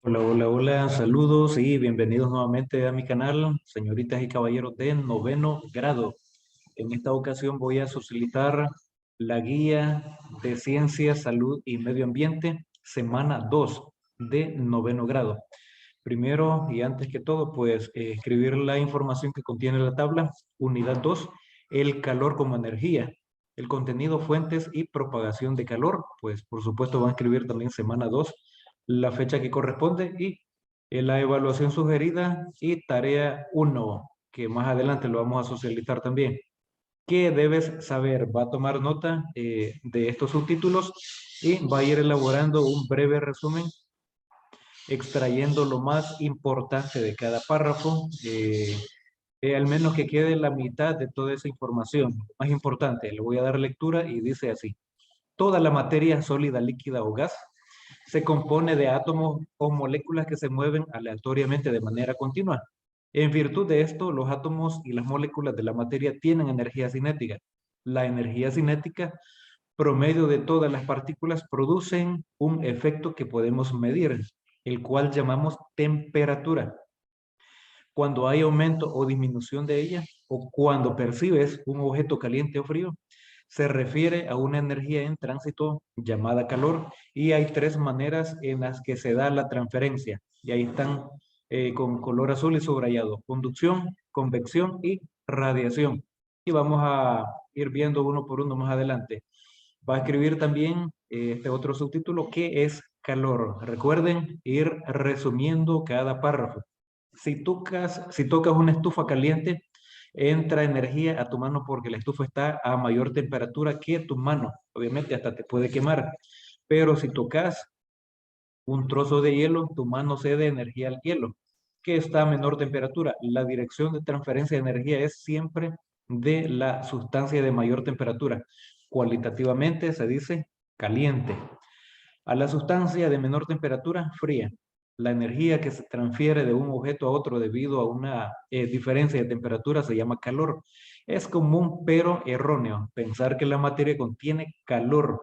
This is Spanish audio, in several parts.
Hola, hola, hola, saludos y bienvenidos nuevamente a mi canal, señoritas y caballeros de noveno grado. En esta ocasión voy a socialitar la guía de Ciencia, Salud y Medio Ambiente, semana 2 de noveno grado. Primero y antes que todo, pues escribir la información que contiene la tabla. Unidad 2, el calor como energía. El contenido, fuentes y propagación de calor. Pues por supuesto van a escribir también semana 2, la fecha que corresponde y la evaluación sugerida y tarea 1, que más adelante lo vamos a socializar también. ¿Qué debes saber? Va a tomar nota de estos subtítulos y va a ir elaborando un breve resumen extrayendo lo más importante de cada párrafo, al menos que quede la mitad de toda esa información. Lo más importante, le voy a dar lectura y dice así. Toda la materia sólida, líquida o gas se compone de átomos o moléculas que se mueven aleatoriamente de manera continua. En virtud de esto, los átomos y las moléculas de la materia tienen energía cinética. La energía cinética promedio de todas las partículas producen un efecto que podemos medir, el cual llamamos temperatura. Cuando hay aumento o disminución de ella, o cuando percibes un objeto caliente o frío, se refiere a una energía en tránsito llamada calor, y hay tres maneras en las que se da la transferencia, y ahí están con color azul y subrayado: conducción, convección y radiación. Y vamos a ir viendo uno por uno más adelante. Va a escribir también este otro subtítulo: ¿qué es calor? Recuerden ir resumiendo cada párrafo. Si tocas una estufa caliente, entra energía a tu mano porque la estufa está a mayor temperatura que tu mano. Obviamente hasta te puede quemar. Pero si tocas un trozo de hielo, tu mano cede energía al hielo, que está a menor temperatura. La dirección de transferencia de energía es siempre de la sustancia de mayor temperatura. Cualitativamente se dice caliente. A la sustancia de menor temperatura, fría. La energía que se transfiere de un objeto a otro debido a una diferencia de temperatura se llama calor. Es común pero erróneo pensar que la materia contiene calor.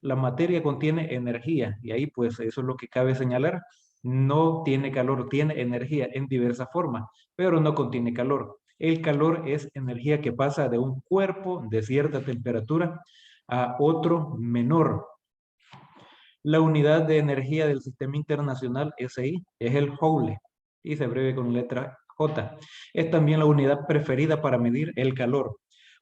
La materia contiene energía y ahí pues eso es lo que cabe señalar. No tiene calor, tiene energía en diversas formas, pero no contiene calor. El calor es energía que pasa de un cuerpo de cierta temperatura a otro menor. La unidad de energía del Sistema Internacional SI es el Joule y se abrevia con letra J. Es también la unidad preferida para medir el calor,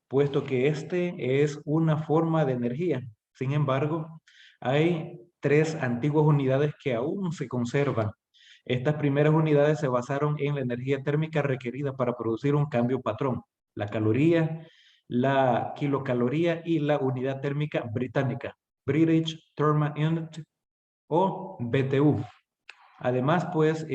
puesto que este es una forma de energía. Sin embargo, hay tres antiguas unidades que aún se conservan. Estas primeras unidades se basaron en la energía térmica requerida para producir un cambio patrón: la caloría, la kilocaloría y la unidad térmica británica, British Thermal Unit, o BTU. Además, pues,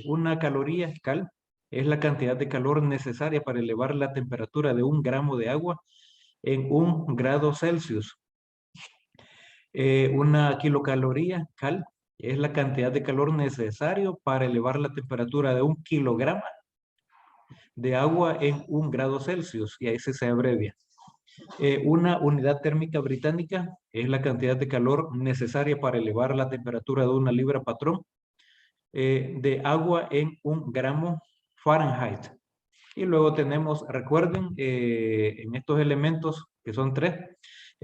una caloría cal es la cantidad de calor necesaria para elevar la temperatura de un gramo de agua en 1 grado Celsius. Una kilocaloría cal es la cantidad de calor necesario para elevar la temperatura de 1 kilogramo de agua en 1 grado Celsius, y ahí se abrevia. Una unidad térmica británica es la cantidad de calor necesaria para elevar la temperatura de una libra patrón de agua en 1 gramo Fahrenheit. Y luego tenemos, recuerden, en estos elementos, que son tres,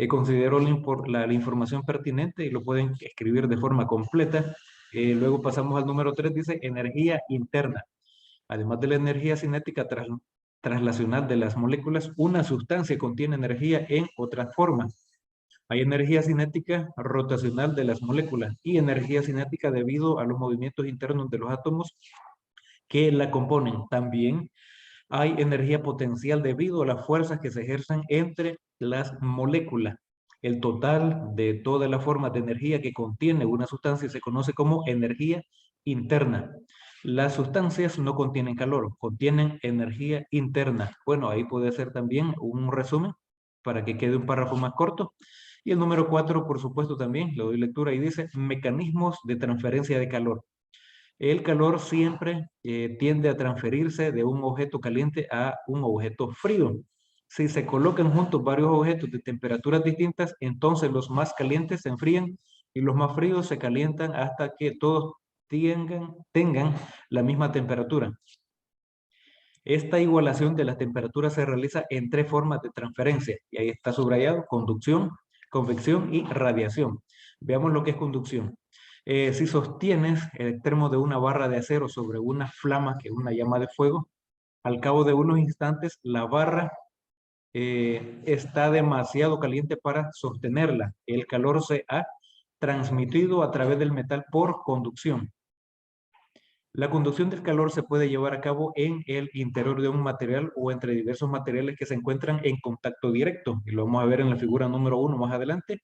considero la información pertinente y lo pueden escribir de forma completa. Luego pasamos al número 3, dice energía interna. Además de la energía cinética traslacional de las moléculas, una sustancia contiene energía en otras formas. Hay energía cinética rotacional de las moléculas y energía cinética debido a los movimientos internos de los átomos que la componen. También hay energía potencial debido a las fuerzas que se ejercen entre las moléculas. El total de todas las formas de energía que contiene una sustancia se conoce como energía interna. Las sustancias no contienen calor, contienen energía interna. Bueno, ahí puede ser también un resumen para que quede un párrafo más corto. Y el número 4, por supuesto, también le doy lectura y dice mecanismos de transferencia de calor. El calor siempre tiende a transferirse de un objeto caliente a un objeto frío. Si se colocan juntos varios objetos de temperaturas distintas, entonces los más calientes se enfrían y los más fríos se calientan hasta que todos tengan la misma temperatura. Esta igualación de las temperaturas se realiza en 3 formas de transferencia. Y ahí está subrayado: conducción, convección y radiación. Veamos lo que es conducción. Si sostienes el extremo de una barra de acero sobre una flama, que es una llama de fuego, al cabo de unos instantes la barra está demasiado caliente para sostenerla. El calor se ha transmitido a través del metal por conducción. La conducción del calor se puede llevar a cabo en el interior de un material o entre diversos materiales que se encuentran en contacto directo. Y lo vamos a ver en la figura número 1 más adelante.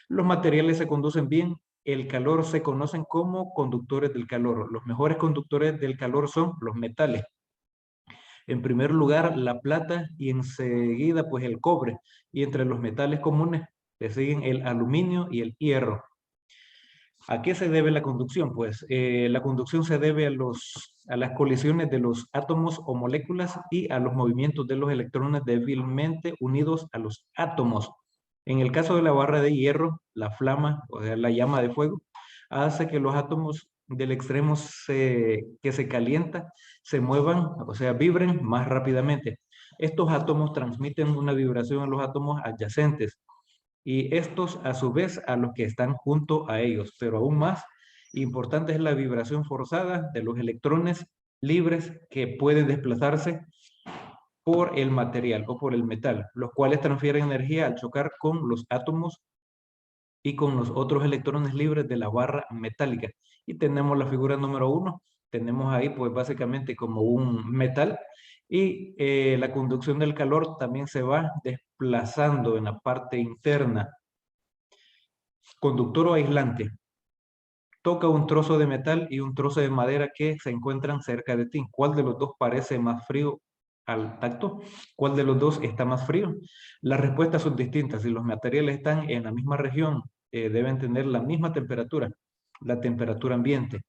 Los materiales se conducen bien. El calor se conocen como conductores del calor. Los mejores conductores del calor son los metales. En primer lugar, la plata y enseguida pues el cobre. Y entre los metales comunes le siguen el aluminio y el hierro. ¿A qué se debe la conducción? Pues la conducción se debe a las colisiones de los átomos o moléculas y a los movimientos de los electrones débilmente unidos a los átomos. En el caso de la barra de hierro, la flama, o sea, la llama de fuego, hace que los átomos del extremo que se calienta se muevan, o sea, vibren más rápidamente. Estos átomos transmiten una vibración a los átomos adyacentes y estos a su vez a los que están junto a ellos. Pero aún más importante es la vibración forzada de los electrones libres que pueden desplazarse por el material o por el metal, los cuales transfieren energía al chocar con los átomos y con los otros electrones libres de la barra metálica. Y tenemos la figura número 1. Tenemos ahí pues básicamente como un metal y la conducción del calor también se va desplazando en la parte interna. Conductor o aislante. Toca un trozo de metal y un trozo de madera que se encuentran cerca de ti. ¿Cuál de los dos parece más frío al tacto? ¿Cuál de los dos está más frío? Las respuestas son distintas. Si los materiales están en la misma región, deben tener la misma temperatura, la temperatura ambiente.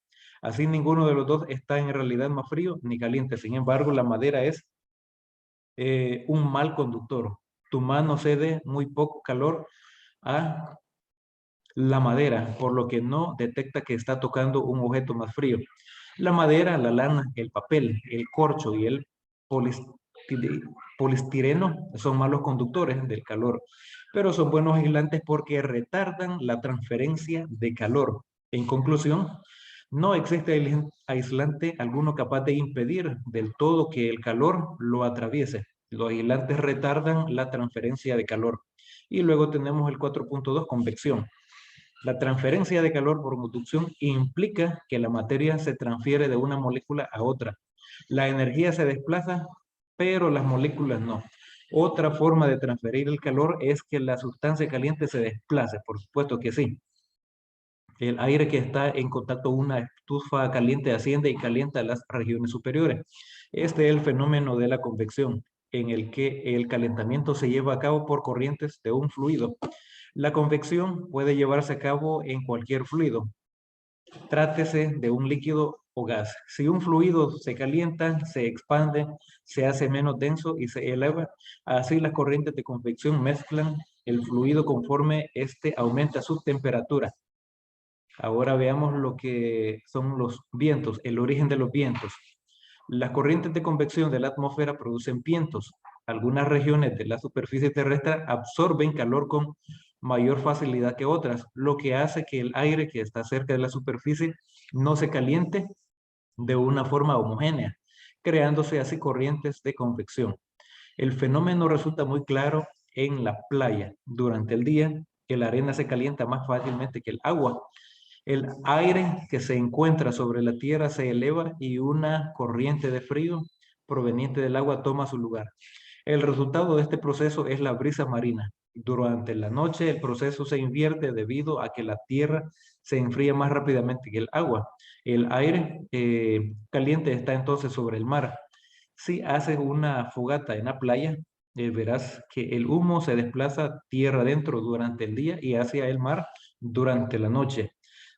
Así ninguno de los dos está en realidad más frío ni caliente. Sin embargo, la madera es un mal conductor. Tu mano cede muy poco calor a la madera, por lo que no detecta que está tocando un objeto más frío. La madera, la lana, el papel, el corcho y el polistireno son malos conductores del calor, pero son buenos aislantes porque retardan la transferencia de calor. En conclusión, no existe aislante alguno capaz de impedir del todo que el calor lo atraviese. Los aislantes retardan la transferencia de calor. Y luego tenemos el 4.2, convección. La transferencia de calor por conducción implica que la materia se transfiere de una molécula a otra. La energía se desplaza, pero las moléculas no. Otra forma de transferir el calor es que la sustancia caliente se desplace, por supuesto que sí. El aire que está en contacto con una estufa caliente asciende y calienta las regiones superiores. Este es el fenómeno de la convección, en el que el calentamiento se lleva a cabo por corrientes de un fluido. La convección puede llevarse a cabo en cualquier fluido. Trátese de un líquido o gas. Si un fluido se calienta, se expande, se hace menos denso y se eleva, así las corrientes de convección mezclan el fluido conforme éste aumenta su temperatura. Ahora veamos lo que son los vientos, el origen de los vientos. Las corrientes de convección de la atmósfera producen vientos. Algunas regiones de la superficie terrestre absorben calor con mayor facilidad que otras, lo que hace que el aire que está cerca de la superficie no se caliente de una forma homogénea, creándose así corrientes de convección. El fenómeno resulta muy claro en la playa. Durante el día, la arena se calienta más fácilmente que el agua. El aire que se encuentra sobre la tierra se eleva y una corriente de frío proveniente del agua toma su lugar. El resultado de este proceso es la brisa marina. Durante la noche el proceso se invierte debido a que la tierra se enfría más rápidamente que el agua. El aire caliente está entonces sobre el mar. Si haces una fogata en la playa, verás que el humo se desplaza tierra adentro durante el día y hacia el mar durante la noche.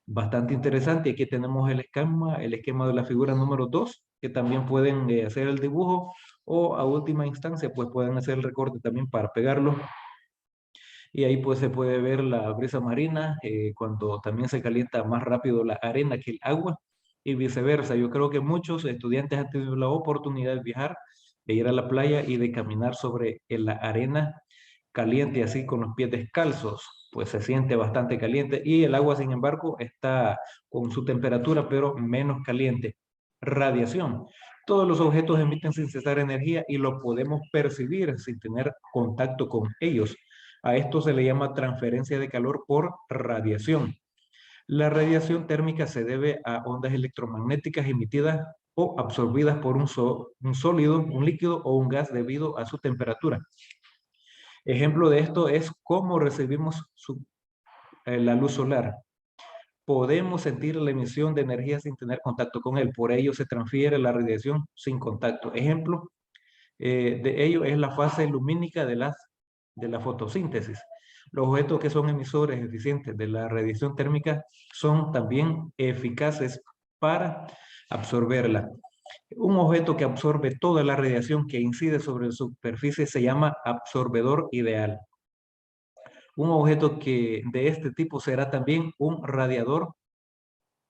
Bastante interesante. Aquí tenemos el esquema de la figura número 2, que también pueden hacer el dibujo o a última instancia pues pueden hacer el recorte también para pegarlo. Y ahí pues se puede ver la brisa marina cuando también se calienta más rápido la arena que el agua. y viceversa. Yo creo que muchos estudiantes han tenido la oportunidad de viajar, de ir a la playa y de caminar sobre la arena caliente, así con los pies descalzos, pues se siente bastante caliente y el agua, sin embargo, está con su temperatura, pero menos caliente. Radiación. Todos los objetos emiten sin cesar energía y lo podemos percibir sin tener contacto con ellos. A esto se le llama transferencia de calor por radiación. La radiación térmica se debe a ondas electromagnéticas emitidas o absorbidas por un sólido, un líquido o un gas debido a su temperatura. Ejemplo de esto es cómo recibimos la luz solar. Podemos sentir la emisión de energía sin tener contacto con él, por ello se transfiere la radiación sin contacto. Ejemplo de ello es la fase lumínica de la fotosíntesis. Los objetos que son emisores eficientes de la radiación térmica son también eficaces para absorberla. Un objeto que absorbe toda la radiación que incide sobre la superficie se llama absorbedor ideal. Un objeto que de este tipo será también un radiador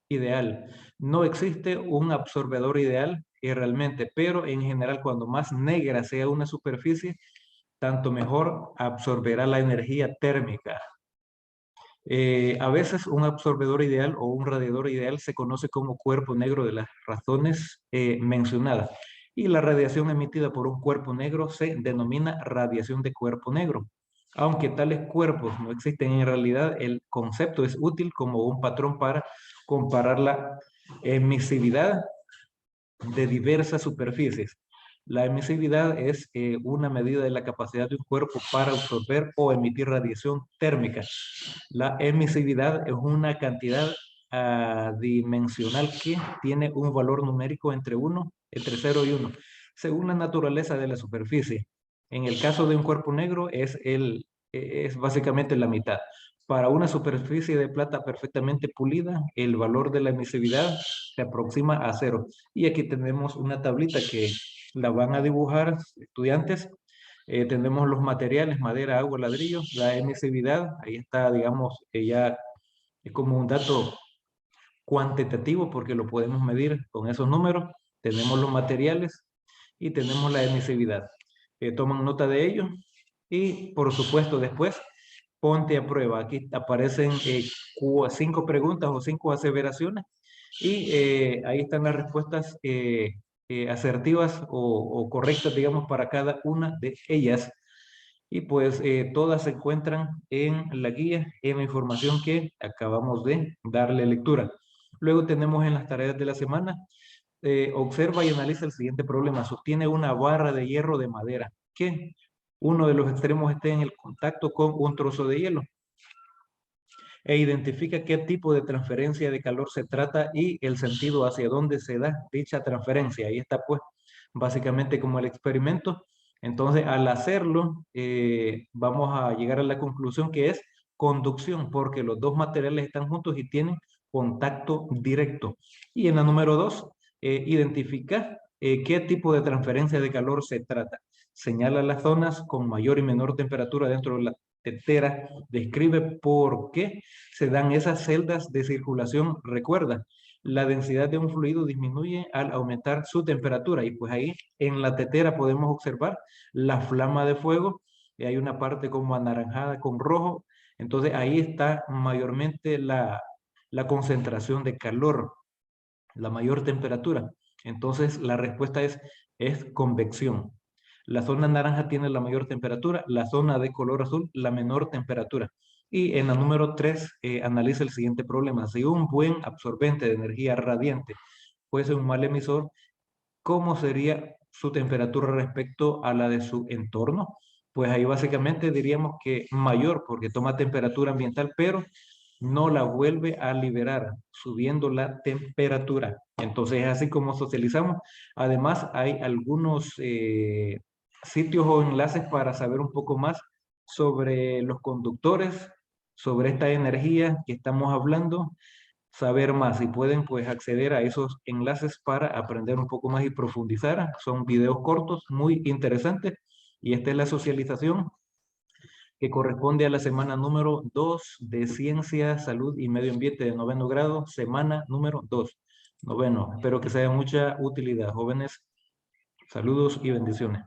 ideal. No existe un absorbedor ideal realmente, pero en general cuando más negra sea una superficie, tanto mejor absorberá la energía térmica. A veces un absorbedor ideal o un radiador ideal se conoce como cuerpo negro de las razones mencionadas. Y la radiación emitida por un cuerpo negro se denomina radiación de cuerpo negro. Aunque tales cuerpos no existen en realidad, el concepto es útil como un patrón para comparar la emisividad de diversas superficies. La emisividad es una medida de la capacidad de un cuerpo para absorber o emitir radiación térmica. La emisividad es una cantidad dimensional que tiene un valor numérico entre 0 y 1, según la naturaleza de la superficie. En el caso de un cuerpo negro es básicamente la mitad. Para una superficie de plata perfectamente pulida, el valor de la emisividad se aproxima a 0. Y aquí tenemos una tablita que la van a dibujar estudiantes. Tenemos los materiales, madera, agua, ladrillo, la emisividad, ahí está, digamos, ya es como un dato cuantitativo porque lo podemos medir con esos números. Tenemos los materiales y tenemos la emisividad. Toman nota de ello y, por supuesto, después ponte a prueba. Aquí aparecen 5 preguntas o 5 aseveraciones y ahí están las respuestas asertivas o correctas, digamos, para cada una de ellas. Y pues todas se encuentran en la guía, en la información que acabamos de darle lectura. Luego tenemos en las tareas de la semana, observa y analiza el siguiente problema. Sostiene una barra de hierro de madera que uno de los extremos esté en el contacto con un trozo de hielo e identifica qué tipo de transferencia de calor se trata y el sentido hacia dónde se da dicha transferencia. Ahí está pues básicamente como el experimento. Entonces al hacerlo vamos a llegar a la conclusión que es conducción porque los dos materiales están juntos y tienen contacto directo. Y en la número 2, identifica qué tipo de transferencia de calor se trata. Señala las zonas con mayor y menor temperatura dentro de la tetera, describe por qué se dan esas celdas de circulación. Recuerda, la densidad de un fluido disminuye al aumentar su temperatura y pues ahí en la tetera podemos observar la flama de fuego y hay una parte como anaranjada con rojo. Entonces ahí está mayormente la concentración de calor, la mayor temperatura. Entonces la respuesta es convección. La zona naranja tiene la mayor temperatura, la zona de color azul la menor temperatura. Y en la número 3 analiza el siguiente problema. Si un buen absorbente de energía radiante fuese un mal emisor, ¿cómo sería su temperatura respecto a la de su entorno? Pues ahí básicamente diríamos que mayor porque toma temperatura ambiental, pero no la vuelve a liberar, subiendo la temperatura. Entonces es así como socializamos. Además, hay algunos sitios o enlaces para saber un poco más sobre los conductores, sobre esta energía que estamos hablando, saber más y pueden pues acceder a esos enlaces para aprender un poco más y profundizar. Son videos cortos muy interesantes y esta es la socialización que corresponde a la semana número 2 de Ciencia, Salud y Medio Ambiente de 9º grado, semana número 2. noveno. Espero que sea de mucha utilidad, jóvenes. Saludos y bendiciones.